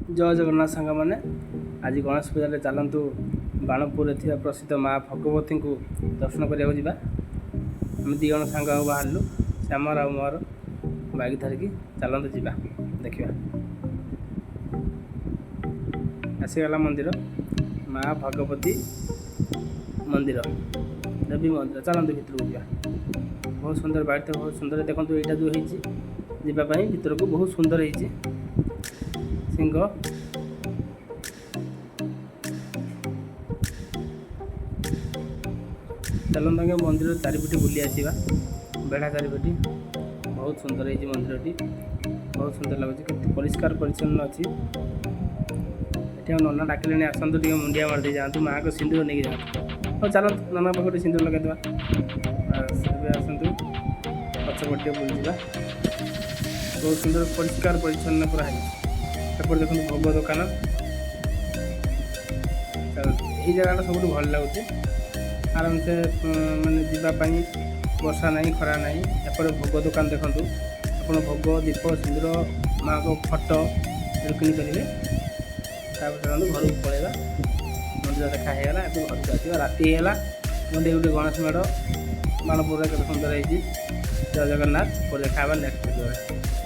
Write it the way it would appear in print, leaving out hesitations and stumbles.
जय जगन्नाथ सांग मैंने आज गणेश पूजा चलतु बाणपुर प्रसिद्ध माँ भगवती को दर्शन करने जावा। आम दी जन सांग बाहर श्यामर आ मोर बाइक धरिकी चलतु जा देखा। आसीगला मंदिर माँ भगवती मंदिर देवी मंदिर चलतु भितर जा। बहुत सुंदर बाड़ी बहुत सुंदर देखो यहाँ जो होपाई भर को बहुत सुंदर हो सिंह चलते आगे मंदिर चारिपटी बुली आसवा। बेढ़ा चारिपटी बहुत सुंदर है मंदिरटी बहुत सुंदर लगुच परिष्कार परिच्छन्न अच्छी। नना डाकिले आसतु टे मुंडिया मारदे जातु माँ को सिंदूर नहीं जातु। हाँ चलते नना पाखे सिंदूर लगे आसतु पचपटे बुल जा। बहुत सुंदर परिष्कार परिच्छन्न पूरा है। सेपटे देखो भोग दुकान यही जगह सब भल लगुच आराम से मैंने जीवाई वर्षा ना खरा ना। एपटे भोग दुकान देखूँ आप भोग दीप सिंदूर माँ को फटो किनीपर घर को पलैया मंदिर देखाईगला। अब घर को आसवा राति है मंदिर गोटे गणेश मेढ़ बाणपुर केते सुंदर है। जय जगन्नाथ देखा नेक्स्ट वीडियो।